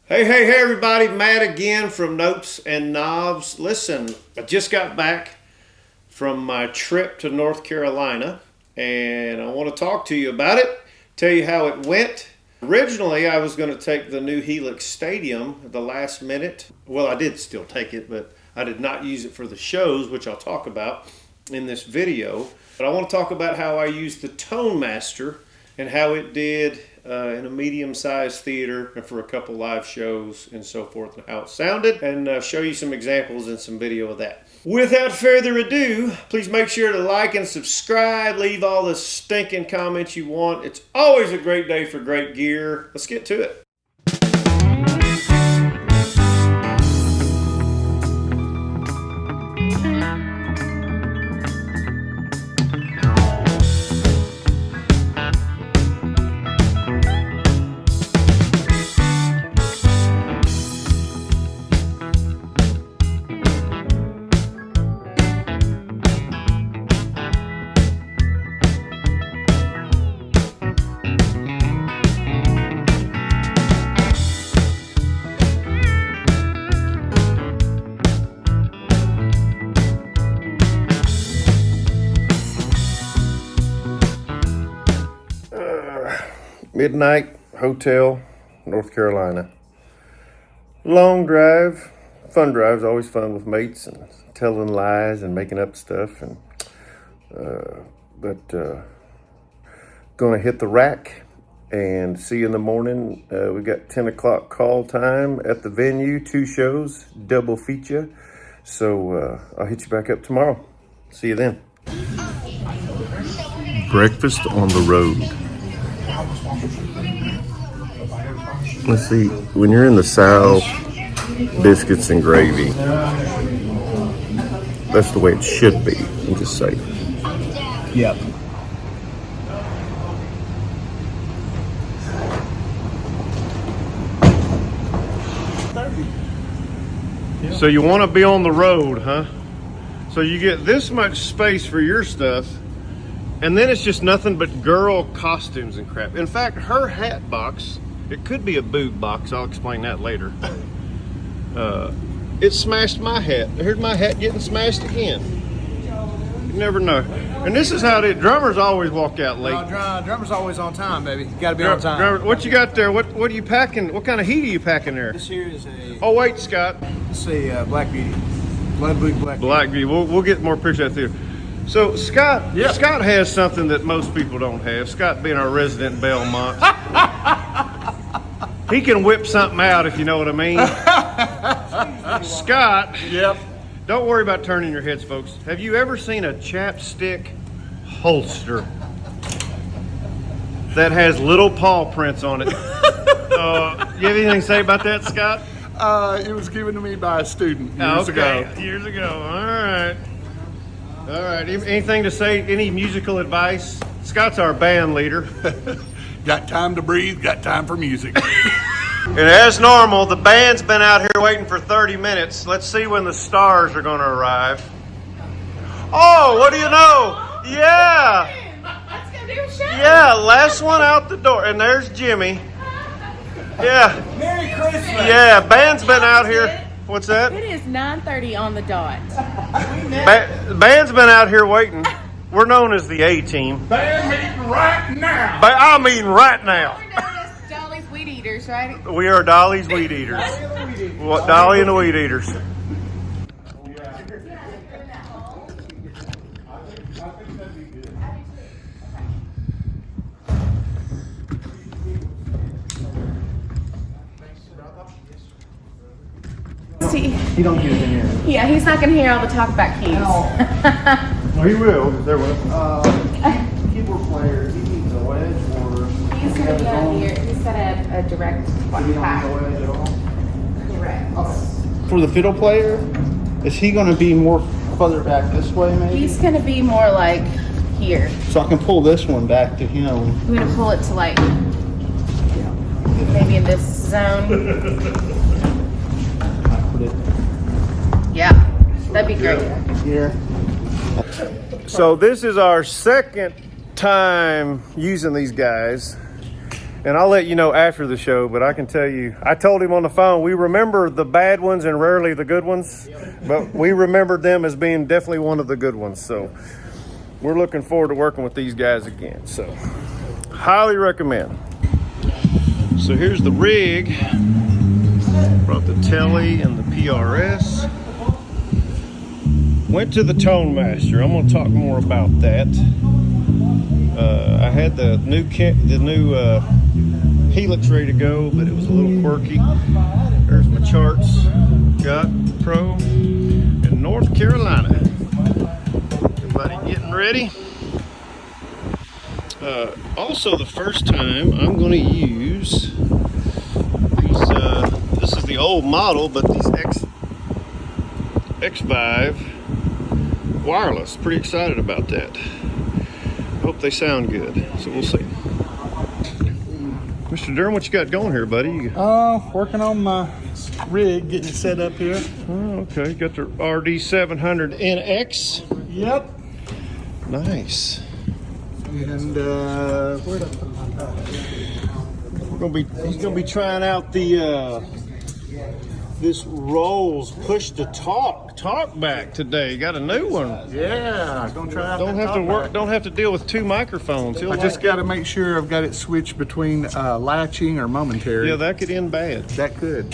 Hey everybody, Matt again from Notes and Knobs. Listen, I just got back from my trip to North Carolina and I want to talk to you about it, tell you how it went. Originally, I was going to take the new Helix Stadium at the last minute. Well, I did still take it, but I did not use it for the shows, which I'll talk about in this video. But I want to talk about how I used the Tone Master and how it did in a medium-sized theater and for a couple live shows and so forth, and how it sounded, and show you some examples and some video of that. Without further ado, please make sure to like and subscribe. Leave all the stinking comments you want. It's always a great day for great gear. Let's get to it. Midnight hotel, North Carolina. Long drive, fun drives, always fun with mates and telling lies and making up stuff. And gonna hit the rack and see you in the morning. We got 10 o'clock call time at the venue, 2 shows, double feature. So I'll hit you back up tomorrow. See you then. Breakfast on the road. Let's see, when you're in the South, biscuits and gravy. That's the way it should be, I'm just saying. Yep. So you want to be on the road, huh? So you get this much space for your stuff, and then it's just nothing but girl costumes and crap. In fact, her hat box, it could be a boob box, I'll explain that later. It smashed my hat. Here's my hat getting smashed again. You never know. And this is how drummers always walk out late. Drummer's always on time, baby. You gotta be on time. Drummer, what you got there? What are you packing? What kind of heat are you packing there? This here is a... Oh wait, Scott. This is a Black Beauty. Blood Blue Black Beauty. Black Beauty. We'll get more pictures of that too. So Scott, yep. Scott has something that most people don't have. Scott being our resident Belmont. He can whip something out, if you know what I mean. Scott. Yep. Don't worry about turning your heads, folks. Have you ever seen a chapstick holster that has little paw prints on it? You have anything to say about that, Scott? It was given to me by a student years ago. Years ago. All right. Anything to say? Any musical advice? Scott's our band leader. Got time to breathe, got time for music. And as normal, the band's been out here waiting for 30 minutes. Let's see when the stars are going to arrive. Oh, what do you know? Yeah. Let's go do a show. Yeah, last one out the door. And there's Jimmy. Yeah. Merry Christmas. Yeah, band's been out here. What's that? It is 9:30 on the dot. Band's been out here waiting. We're known as the A-team. Band meeting right now. I'm eating right now. We're known as Dolly's Weed Eaters, right? We are Dolly's Weed Eaters. What, Dolly and the Weed Eaters. He don't get it in here. Yeah, he's not going to hear all the talk about keys. Well, he will. There was. Keyboard player, he needs a wedge or... He's going to be on here. He's got a direct pack. wedge at all? Correct. For the fiddle player, is he going to be more further back this way maybe? He's going to be more like here. So I can pull this one back to him. I'm going to pull it to like maybe in this zone. Put it Yeah, that'd be great. here. So this is our second time using these guys. And I'll let you know after the show, but I can tell you, I told him on the phone, we remember the bad ones and rarely the good ones, but we remembered them as being definitely one of the good ones. So we're looking forward to working with these guys again. So highly recommend. So here's the rig. Brought the telly and the PRS. Went to the Tone Master. I'm going to talk more about that. I had the new Helix ready to go, but it was a little quirky. There's my charts. Got Pro in North Carolina. Everybody getting ready. Also, the first time I'm going to use these. This is the old model, but these X5 wireless. Pretty excited about that. Hope they sound good. So we'll see. Mr. Durham, what you got going here, buddy? Working on my rig, getting it set up here. Oh, okay. Got the RD700NX. Yep. Nice. And where'd I put my He's gonna be trying out the this Rolls push to talk back today. Got a new one. Yeah, gonna try out Don't that have to top work. back. Don't have to deal with two microphones. I just got to make sure I've got it switched between latching or momentary. Yeah, that could end bad. That could.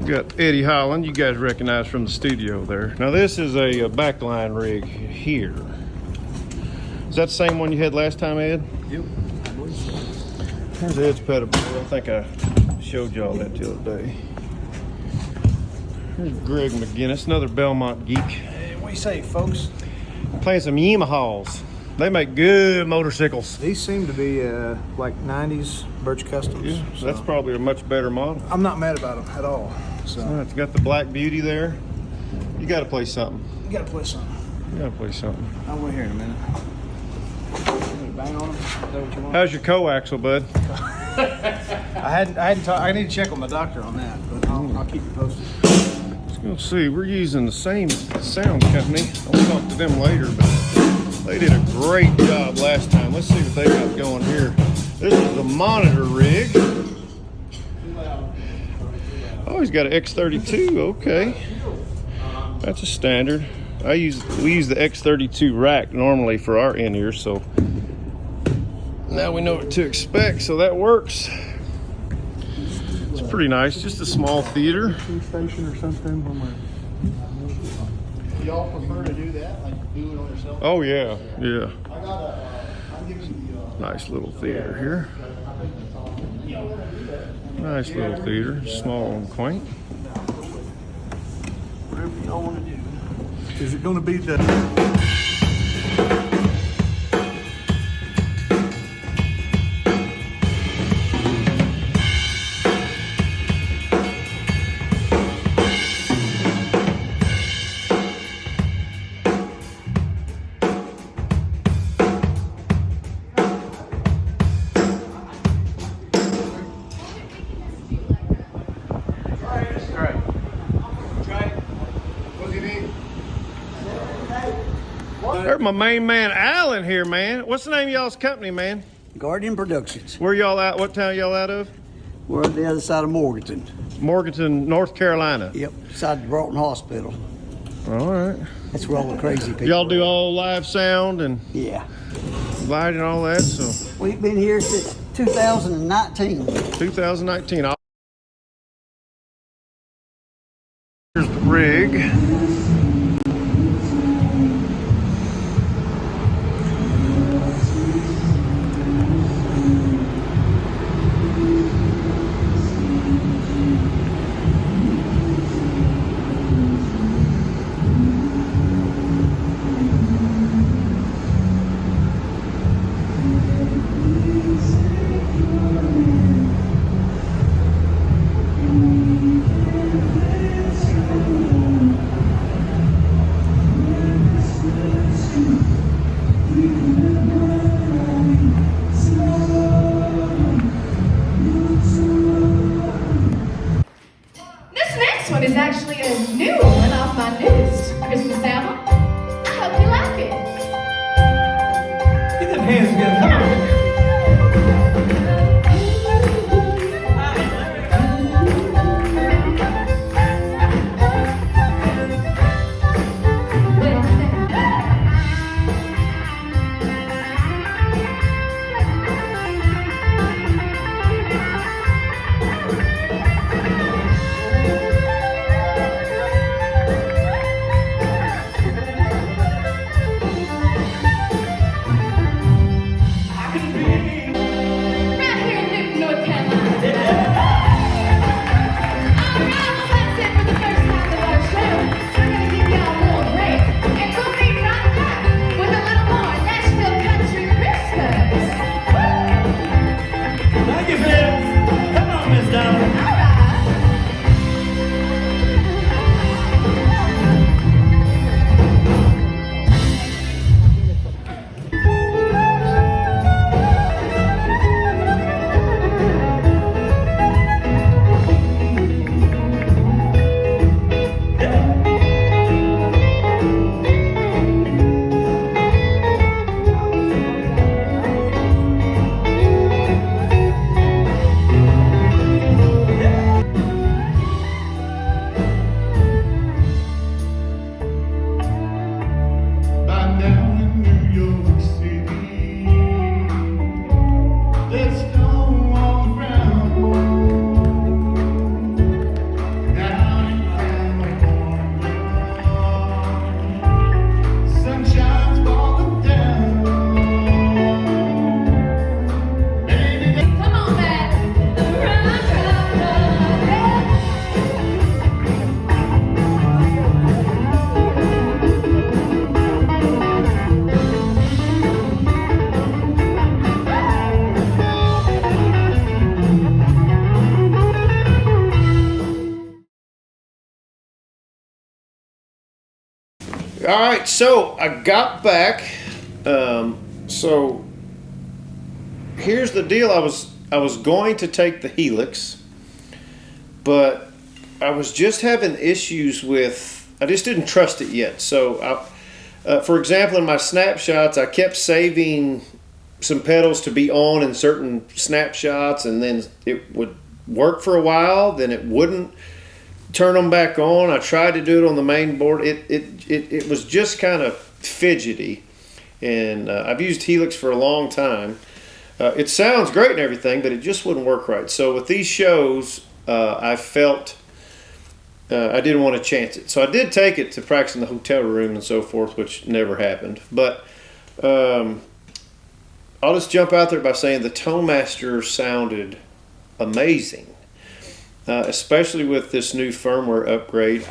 We got Eddie Holland. You guys recognize from the studio there. Now this is a backline rig here. Is that the same one you had last time, Ed? Yep. Here's Ed's pedal board. I think I showed y'all that the other day. Here's Greg McGinnis, another Belmont geek. Hey, what do you say, folks? Playing some Yamahas. They make good motorcycles. These seem to be like 90s Birch Customs. Yeah, so that's probably a much better model. I'm not mad about them at all. So It's got the Black Beauty there. You got to play something. you got to play something. You got to play something. I will here in a minute. Bang on them. Is that what you want? How's your coaxial, bud? I need to check with my doctor on that, but I'll keep you posted. Let's go see. We're using the same sound company. I'll talk to them later, but they did a great job last time. Let's see what they got going here. This is the monitor rig. Oh, he's got an X32. Okay, that's a standard. We use the X32 rack normally for our in-ears, so now we know what to expect. So that works. It's pretty nice. Just a small theater. Station or something. Y'all prefer to do that, like do it on yourself? Oh yeah, yeah. I'm giving you Nice little theater here. Nice little theater, small and quaint. Whatever y'all want to do. Is it going to be the... There's my main man, Alan, here, man. What's the name of y'all's company, man? Guardian Productions. Where y'all out? What town y'all out of? We're on the other side of Morganton. Morganton, North Carolina. Yep, beside the Broughton Hospital. All right. That's where all the crazy people Y'all do are. all live sound and Yeah. lighting and all that, so We've been here since 2019. 2019. Here's the rig. All right, so I got back. So here's the deal. I was going to take the Helix, but I was just having issues with. I just didn't trust it yet. So, for example, in my snapshots, I kept saving some pedals to be on in certain snapshots, and then it would work for a while, then it wouldn't turn them back on. I tried to do it on the main board. It was just kind of fidgety, and I've used Helix for a long time. It sounds great and everything, but it just wouldn't work right. So with these shows, I felt I didn't want to chance it. So I did take it to practice in the hotel room and so forth, which never happened. But I'll just jump out there by saying the Tone Master sounded amazing, especially with this new firmware upgrade.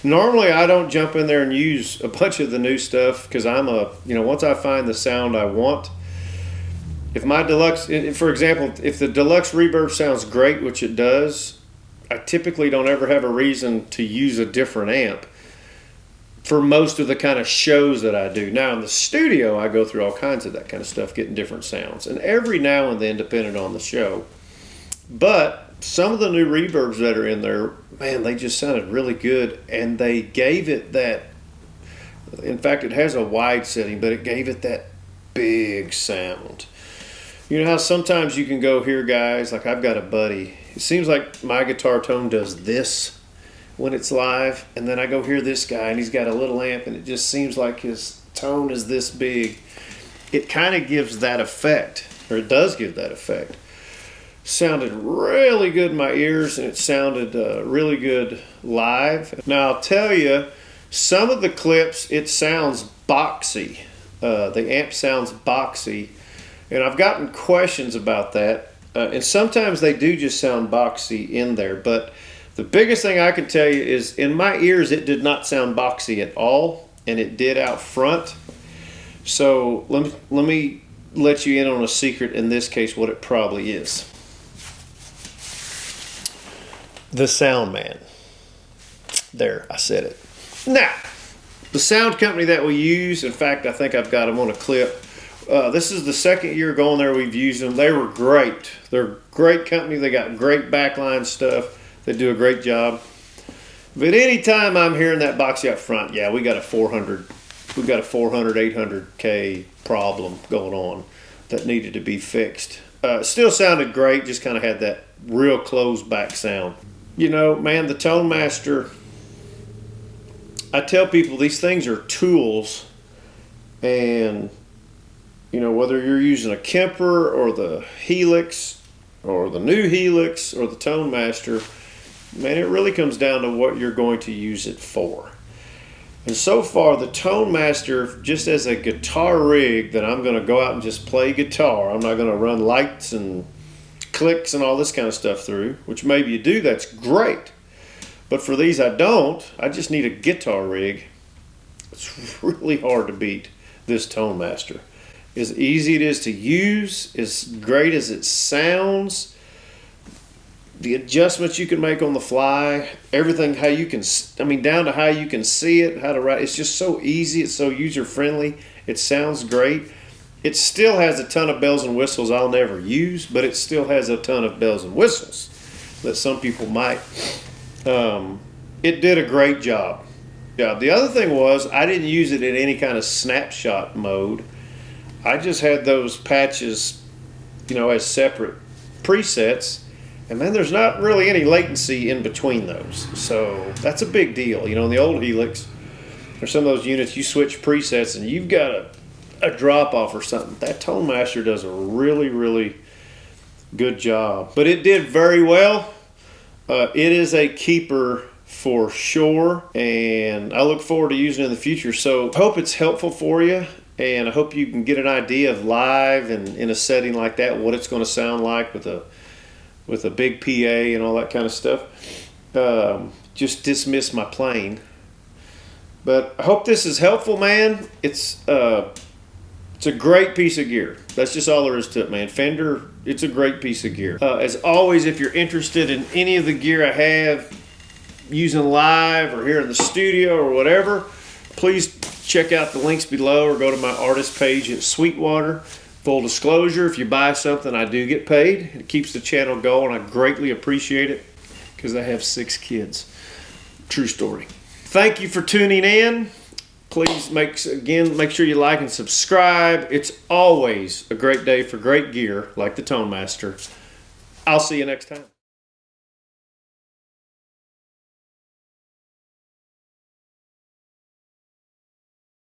Normally I don't jump in there and use a bunch of the new stuff because once I find the sound I want, if my deluxe, for example, if the deluxe reverb sounds great, which it does, I typically don't ever have a reason to use a different amp for most of the kind of shows that I do. Now in the studio, I go through all kinds of that kind of stuff, getting different sounds, and every now and then, depending on the show. But some of the new reverbs that are in there, man, they just sounded really good, and they gave it that. In fact, it has a wide setting, but it gave it that big sound. You know how sometimes you can go hear guys, like I've got a buddy, it seems like my guitar tone does this when it's live, and then I go hear this guy and he's got a little amp and it just seems like his tone is this big. It kind of gives that effect, or it does give that effect. Sounded really good in my ears, and it sounded really good live. Now I'll tell you, some of the clips, it sounds boxy. The amp sounds boxy, and I've gotten questions about that. And sometimes they do just sound boxy in there, but the biggest thing I can tell you is in my ears it did not sound boxy at all, and it did out front. So let me let you in on a secret in this case what it probably is. The Sound Man. There, I said it. Now, the sound company that we use, in fact, I think I've got them on a clip. This is the second year going there we've used them. They were great. They're a great company. They got great backline stuff. They do a great job. But anytime I'm hearing that boxy up front, yeah, we got a 400, 800K problem going on that needed to be fixed. Still sounded great, just kind of had that real closed back sound. You know, man, the Tone Master, I tell people these things are tools, and you know, whether you're using a Kemper or the Helix or the new Helix or the Tone Master, man, it really comes down to what you're going to use it for. And so far, the Tone Master, just as a guitar rig that I'm going to go out and just play guitar, I'm not going to run lights and clicks and all this kind of stuff through, which maybe you do, that's great. But for these I don't. I just need a guitar rig. It's really hard to beat this Tone Master. As easy it is to use, as great as it sounds, the adjustments you can make on the fly, everything, how you can, down to how you can see it, how to write, it's just so easy, it's so user-friendly, it sounds great. It still has a ton of bells and whistles I'll never use, but it still has a ton of bells and whistles that some people might. It did a great job. Yeah, the other thing was, I didn't use it in any kind of snapshot mode. I just had those patches, as separate presets, and then there's not really any latency in between those. So that's a big deal. In the old Helix, or some of those units, you switch presets and you've got a drop off or something. That Tone Master does a really, really good job. But it did very well. It is a keeper for sure, and I look forward to using it in the future. So I hope it's helpful for you. And I hope you can get an idea of live and in a setting like that, what it's going to sound like with a big PA and all that kind of stuff. Just dismiss my playing. But I hope this is helpful, man. It's a great piece of gear. That's just all there is to it, man. Fender, it's a great piece of gear. As always, if you're interested in any of the gear I have, using live or here in the studio or whatever, please check out the links below or go to my artist page at Sweetwater. Full disclosure, if you buy something, I do get paid. It keeps the channel going. I greatly appreciate it because I have 6 kids. True story. Thank you for tuning in. Please make sure you like and subscribe. It's always a great day for great gear like the Tone Master. I'll see you next time.